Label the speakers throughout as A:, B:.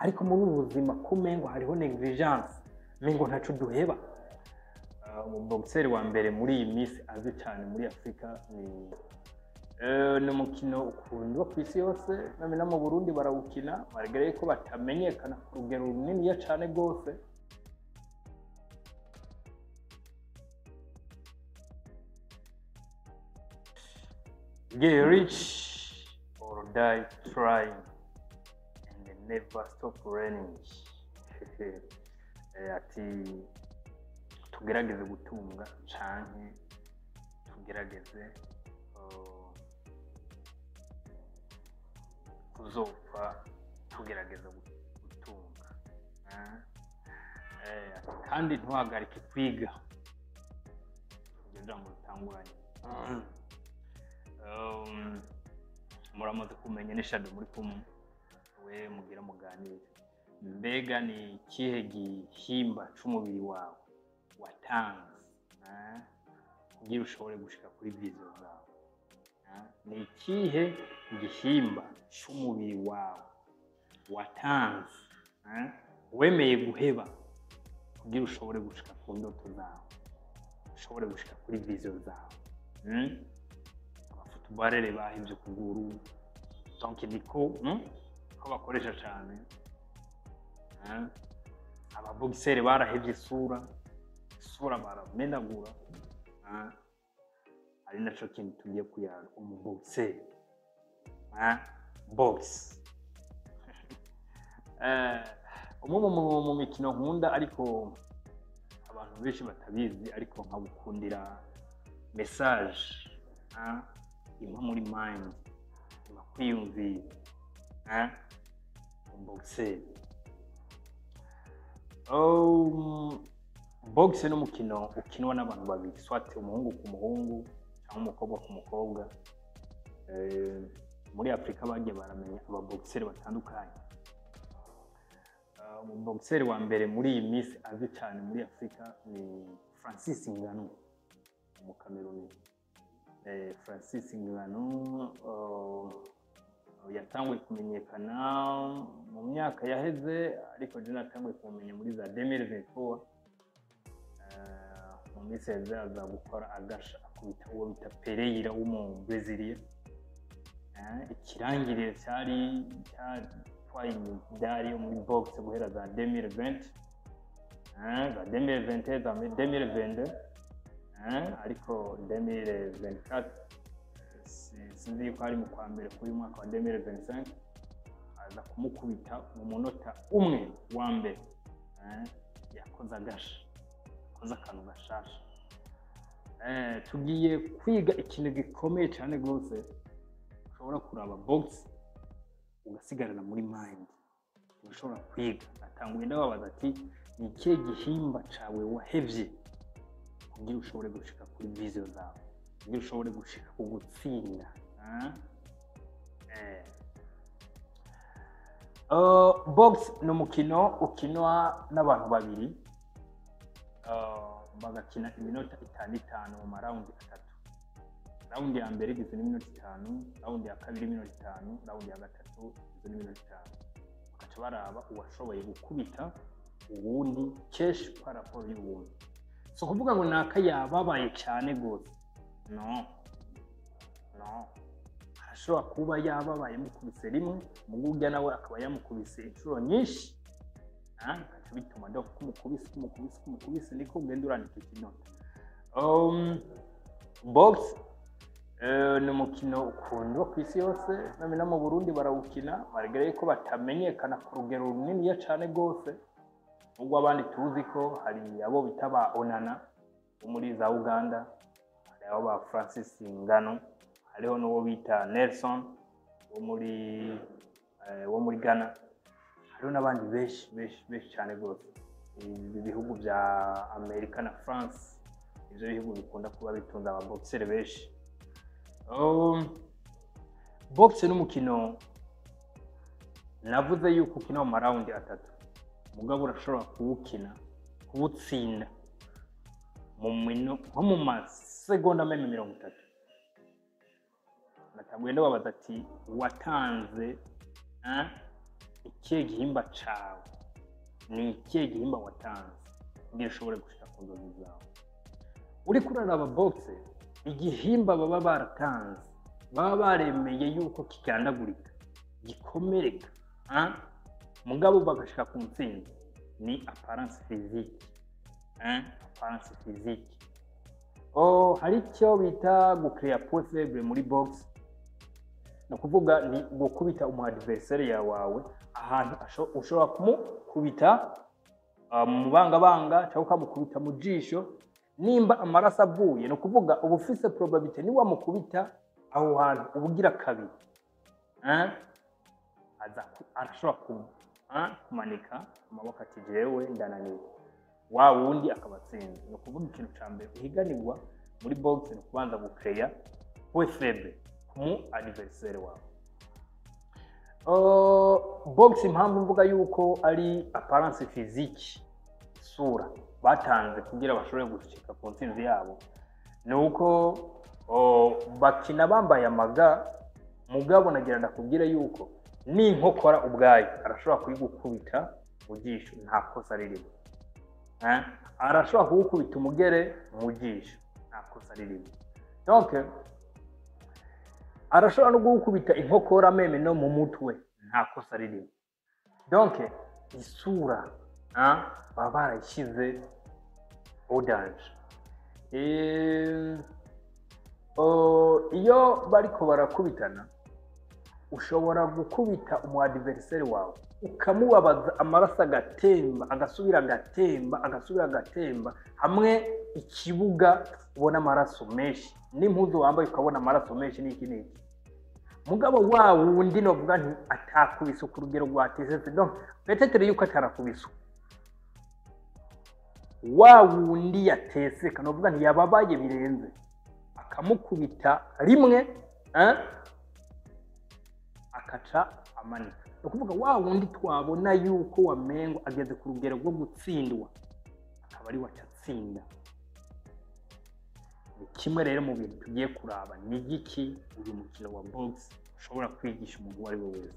A: ariko muri ubu buzima kumengo hariho negligence mengo ntaco duheba. Umuboxer wa mbere muri iyi minsi azwi cyane muri Afrika ni umukino ukundwa ku isi yose, no mu Burundi barawukina malgré ko batamenyekana ku rugero runini cyane gose. Get rich or die trying and never stop running. Ati tugerageze gutunga canke tugerageze kuzopfa tugerageza gutunga, kandi ntuhagarike kwiga. Iryo jambo ritanguranye. Muramaze kumenya ni Shadow muri kumwe, we mugira muganire. Mbega ni ikihe gihimba c'umubiri wawe watanze kugira ushobore gushika kuri vision zawe? Ni ikihe gihimba c'umubiri wawe watanze wemeye guheba kugira ushobore gushika ku ndoto zawe, ushobore gushika kuri vision zawe? Abafootballere bahivye kuguru, donc niko ko bakoresha cyane. Ababoxer barahevye isura baramenagura. Ari naco kintu tugiye kuyaga, umuboxer box. Mu mikino nkunda ariko abantu benshi batabizi, ariko nkabukundira message impa muri mind, impa kwiyumvira. Boxer box ni umukino ukinwa n'abantu babiri, swat umuhungu ku muhungu cyangwa umukobwa ku mukobwa. Muri Afrika bagiye baramenya ababoxer batandukanye. Umuboxer wa mbere muri iyi minsi azwi cyane muri Afrika ni Francis Ngannou mu Cameroon. Francis Ngannou yatanguye kumenyekana mu myaka yaheze, ariko je natanguye kumenya muri za 2024. Mu minsi yaza gukora agasha akubita uwo bita Pereira w'umu Brazilian. Ikirangirire cyari cyatwaye imidari yo muri box guhera za 2020 za 2020 za 2022, ariko 2024 sinzi ko ari mu kwa mbere kuri mwaka wa 2025 aza kumukubita mu munota umwe wa mbere. Yakoze agasha, yakoze akantu gashasha. Tugiye kwiga ikintu gikomeye cyane gose, ushobora kuraba box ugasigarana muri mind, ushobora kwiga. Atanguye ndababaza ati ni ikihe gihimba cawe wahevye kugira ushobore gushika kuri vision zawe, kugira ushobore gushika ku gutsinda. Box ni umukino ukinwa n'abantu babiri, bagakina iminota 5 mu maraundi 3. Raundi ya mbere igizwe n'iminota 5, raundi ya kabiri iminota 5, raundi ya gatatu igizwe n'iminota 5. Bakaca baraba uwashoboye gukubita uwundi kesh par rapport y'uwundi. So kuvuga ngo naka yababaye cyane gose, no, ashobora kuba yababaye mukubise rimwe, mugujya nawe akaba yamukubise inshuro nyinshi. Kaca bituma ndo kumukubise niko ugenda urandika ikinota. Box ni umukino ukundwa ku isi yose, no mu Burundi barawukina malgré ko batamenyekana ku rugero runini cyane gose. Ubwo abandi tuzi ko hari abo bitaba Onana muri za Uganda, hari abo ba Francis Ngannou, hariho n'uwo bita Nelson wo muri Ghana, hariho n'abandi benshi cyane gose. Ibi bihugu bya Amerika na France, ivyo bihugu bikunda kuba bitunze ababoxer benshi. Box ni umukino navuze yuko ukina mu maraundi 3, mugabo urashobora kuwutsinda nko mu masegonda 30. Natanguye ndababaza ati watanze ikihe gihimba cawe, ni ikihe gihimba watanze kugira ushobore gushika ku nzozi zawe. Uriko uraraba boxe, igihimba baba baratanze baba baremeye yuko kigandagurika gikomereka mugabo bagashika ku ntsinzi ni apparence physique. Apparence physique. Hari icyo bita gucrea point faible muri box, no kuvuga ni gukubita umu adversaire yawe ahantu ushobora kumukubita mu banga cyangwa ukamukubita mu jisho, nimba amaraso avuye no kuvuga ubufise probability ni wamukubita aho hantu ubugira kabiri arashobora kumanika amaboko ati jewe ndananiwe, wa wundi akabatsinda. No kuvuga ikintu ca mbere uhiganirwa muri box no kubanza gucrea point faible mu adversaire wawe. Box impamvu mvuga yuko ari apparence physique, isura batanze kugira bashobore gushika ku ntsinzi yabo, nuko bakina bambaye amaga, mugabo nagira ndakubwira yuko ni nkokora ubwayo arashobora kuyigukubita mu jisho nta kosa ririmo. Arashobora kugukubita umugere mu jisho nta kosa ririmo. Donc arashobora no kugukubita inkokora meme no mu mutwe nta kosa ririmo. Donc isura baba barayishize odanje. Iyo bariko barakubitana ushobora gukubita umu adversaire wawe ukamubabaza, amaraso agatemba agasubira agatemba hamwe ikibuga ubona amaraso menshi, n'impuzu wambaye ukabona amaraso menshi n'iki. Mugabo wa wundi novuga nti atakubise ku rugero rwa tesese, donc peut-être yuko atarakubise, wa wundi yatese kanovuga nti yababaye birenze akamukubita rimwe akaca amanika. No kuvuga wa wundi twabona yuko wamengo ageze ku rugero rwo gutsindwa akaba ari wacatsinda. Ni kimwe rero mu bintu tugiye kuraba ni igiki uyu mukino wa box ushobora kwigisha umuntu wari we wese.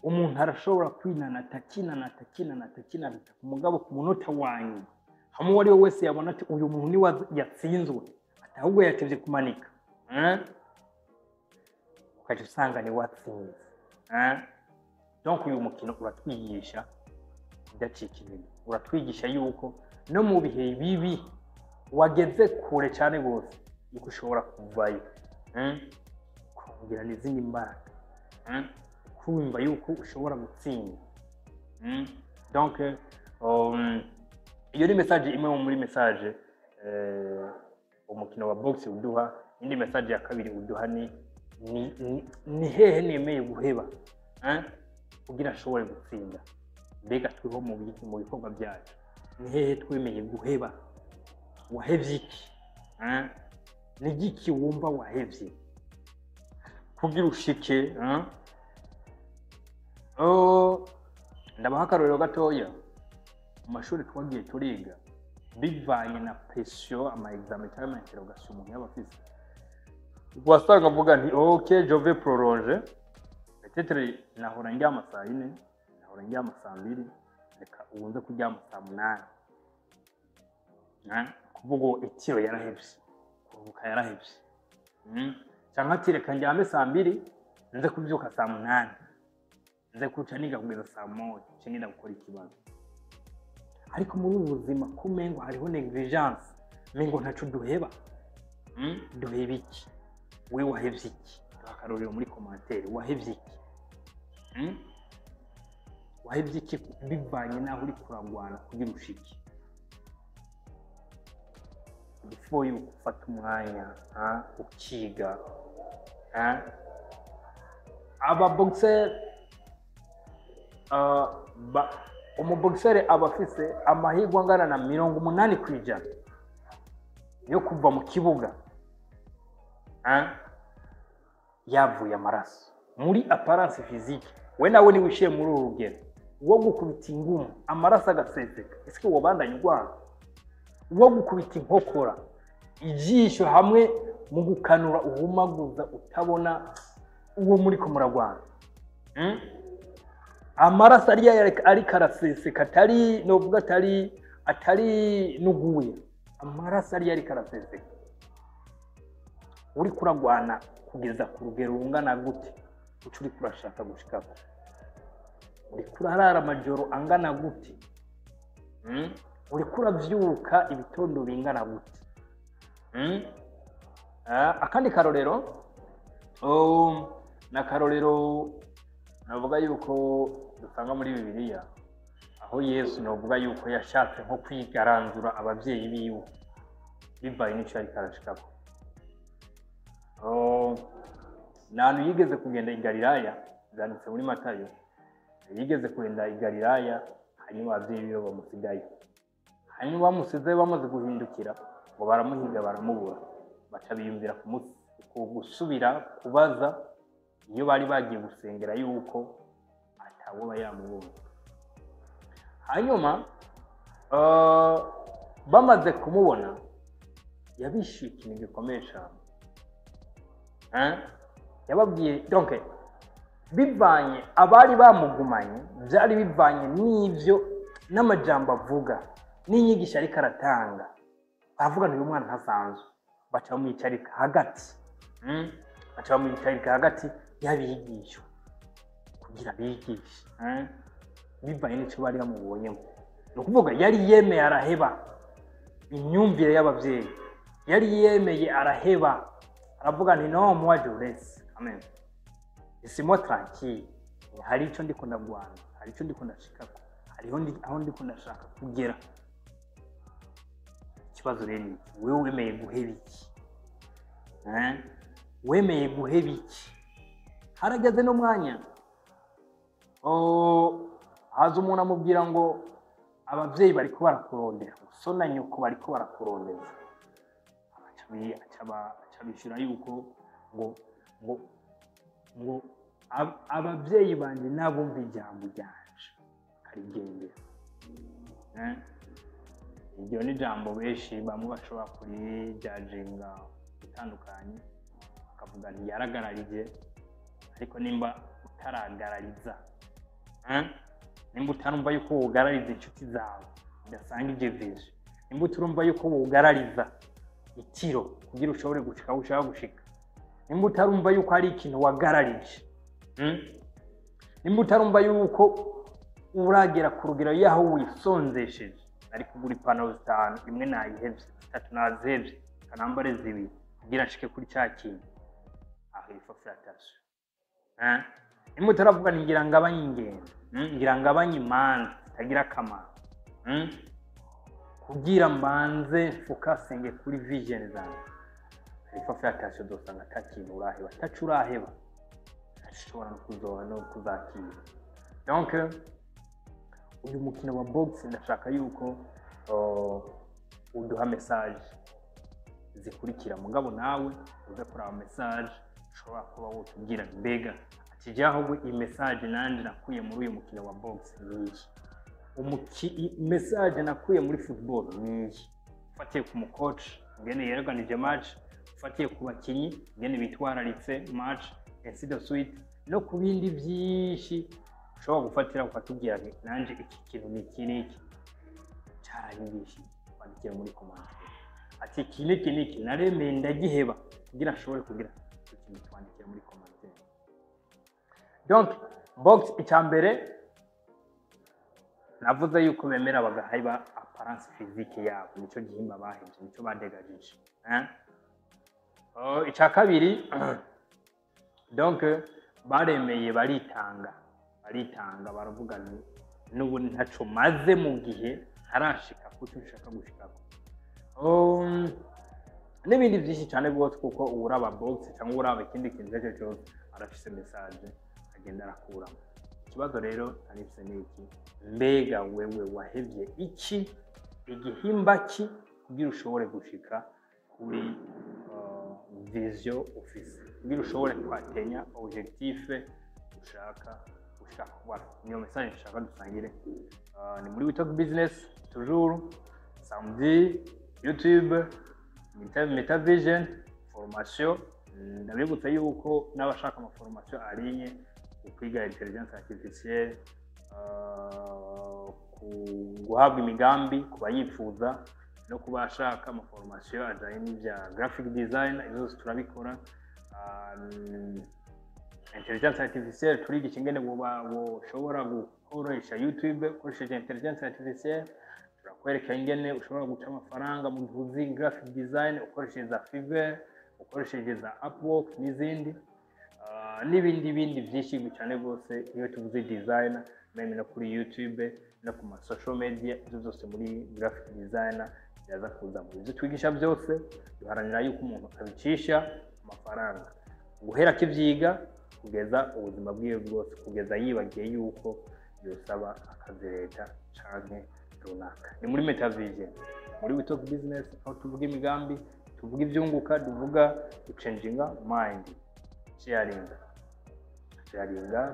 A: Umuntu arashobora kwinanata kinanata umugabo ku munota wanyu hamwe wari we wese yabona ati uyu muntu ni yatsinzwe, atahubwo yatevye kumanika, ukaje usanga ni watsinze. Donc uyu mukino uratwigisha kudacika intege, uratwigisha yuko no mu bihe bibi wageze kure cyane gose yuko ushobora kuvayo, kongera n'izindi mbaraga, kumva yuko ushobora gutsinda. Donc iyo ni message imwe muri message umukino wa box uduha. Indi message ya kabiri uduha ni hehe nemeye guheba kugira ashobore gutsinda. Mbega twiho mu bikorwa byacu ni hehe twemeye guheba? Wahevye iki? Ni giki wumva wahevye kugira ushike? Ndabaha akarorero gatoya. Mu mashuri twagiye turiga bivanye na pression ama examen cyangwa interrogation umuntu y'abafise, wasanga mvuga nti OK je vais prolonger, peut-être nahora ndyama saa 4, nahora ndyama saa 2, reka ubuze kuryama saa 8. Kuvuga itiro yarahevye, kuvuka yarahevye. Cyangwa ati reka ndyame saa 2 nze kubyuka saa 8, nze kuca niga kugeza saa 1 cyangwa gukora ikibazo. Ariko muri ubuzima kumengo hariho negligence, mengo ntacu duheba. Duheba iki? We wahevye iki? Akarorero muri commentaire, wahevye iki? Wahevye iki bivanye naho uri kuragwana kugira ushike? Before you ufata umwanya ukiga. Aba boxer umuboxere abafise amahirwe angana na 80% yo kuva mu kibuga yavuye amaraso. Muri apparence physique we nawe ni wishiye muri urugero wo gukubita ingumu amaraso agaseseka, ese wobandanye urwana? Wo gukubita inkokora ijisho hamwe mu gukanura uhumaguza utabona uwo muri ko muragwana amaraso ari karaseseka atari novuga atari nuguye amaraso ari karaseseka uri kuragwana kugeza ku rugero rungana gute uco uri kurashaka gushikako uri kurarara amajoro angana gute uri kuravyuka ibitondo bingana gute akandi karorero na karorero navuga yuko dusanga muri Bibiliya aho Yesu navuga yuko yashatse nko kwigaranzura abavyeyi biwe bibaye n'ico ari karashikako nanu yigeze kugenda i Galilaya zanditse muri Matayo yigeze kugenda i Galilaya hanyuma abavyeyi biwe bamusigaye hanyuma bamusize bamaze guhindukira ngo baramuhiga baramubura baca biyumvira gusubira kubaza iyo bari bagiye gusengera yuko atawoba yamubonye hanyuma bamaze kumubona yabishyuye ikintu gikomeye cyane yababwiye donc bivanye abari bamugumanye byari bivanye n'ivyo n'amajambo avuga n'inyigisho ariko aratanga baravuga uyu mwana ntasanzwe baca bamwicarika hagati y'abigisha kugira bigishe bivanye n'ico bari bamubonyemo ni ukuvuga yari yemeye araheba imyumvire y'abavyeyi yari yemeye araheba aravuga nti no moi je laisse amen laissez-moi tranquille hari ico ndiko ndagwana hari ico ndiko ndashikako hariho aho ndiko ndashaka kugera ikibazo rero ni wewe wemeye guheba iki wemeye guheba iki harageze no mwanya haza umuntu amubwira ngo abavyeyi bariko barakurondera so na nyoko bariko barakurondera acabishura yuko ngo abavyeyi banje nabumva ijambo ryanje karigendera iryo ni ijambo benshi bamwe bashobora kurijajinga bitandukanye bakavuga ntiyaragararije ariko nimba utaragarariza nimba utarumva yuko wogarariza inshuti zawe udasanga ivyo vision nimba utarumva yuko wogarariza itiro kugira ushobore gushika aho ushaka gushika nimba utarumva yuko hari ikintu wagararije nimba utarumva yuko uragera ku rugero yaho wisonzesheje ari kugura ipantaro 5 imwe nayihevye 3 nazihevye kanambare 2 kugira nshike kuri cya kintu aho ifo fratashe nimba utaravuga ngira ngabanye ingendo ngira ngabanye imanza tagira akamaro kugira mbanze focusinge kuri vision zanjye ifo fratashe dosanga takintu uraheba tacuraheba ashobora no kuzora no kuzakira donc uyu mukino wa box ndashaka yuko uduha message zikurikira mugabo nawe uza kuraba message ushobora kuba wotubwira mbega ati jaho iyi message nanje nakuye muri uyu mukino wa box ni message nakuye muri football ni ufatiye ku mucoach ngene yereganije match ufatiye ku bakinyi ngene bitwararitse match ainsi de suite no ku bindi byinshi ushobora gufatira ukatubwira nti nanje iki kintu ni iki cyaranyibishye bandikira muri comment ati iki naremeye ndagiheba kugira ashobore kugira ikintu twandikira muri comment donc box icyambere navuze yuko bemera bagahaiba apparence physique yabo nico gihimba bahije nico badegagije icya kabiri donc baremeye baritanga baravuga n'ubu ntaco maze mu gihe harashika kuko nshaka gushikako n'ibindi byinshi cyane rwose kuko uraba box cyangwa uraba ikindi kintu cyose arafise message agenda arakuramo ikibazo rero arifise n'iki mbega wewe wahevye iki igihimba ki kugira ushobore gushika kuri vision office kugira ushobore kwatenya objectif ushaka voilà niyo message nshaka dusangire ni muri Talk Business toujours samedi YouTube Metavision formation ndabibutsa yuko n'abashaka amaformation alinye kwiga intelligence artificielle guhabwa imigambi kubayifuza no kubashaka amaformation ajanye n'ivya graphic design izo turabikora. Intelligence artificielle turigisha ingene ushobora gukoresha YouTube ukoresheje intelligence artificielle, turakwereka ingene ushobora guca amafaranga mu gihe graphic design ukoresheje za Fiverr, ukoresheje za Upwork n'izindi n'ibindi byinshi cyane rwose. Iyo tuvuze design meme no kuri YouTube no ku social media izo zose muri graphic designer yaza kuza mu byo twigisha byose, duharanira yuko umuntu abicisha amafaranga guhera kivyiga kugeza ubuzima bwiwe bwose, kugeza yibagiye yuko yosaba akazi leta canke runaka. Ni muri Metavision, muri We Talk Business, aho tuvuga imigambi, tuvuga ivyunguka, tuvuga changinga mind, sharinga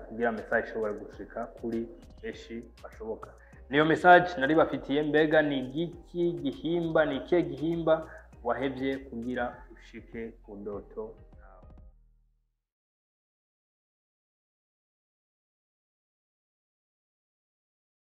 A: kugira message ishobora gushika kuri benshi bashoboka. Niyo message nari bafitiye, mbega ni igiki gihimba, ni ikihe gihimba wahevye kugira ushike ku ndoto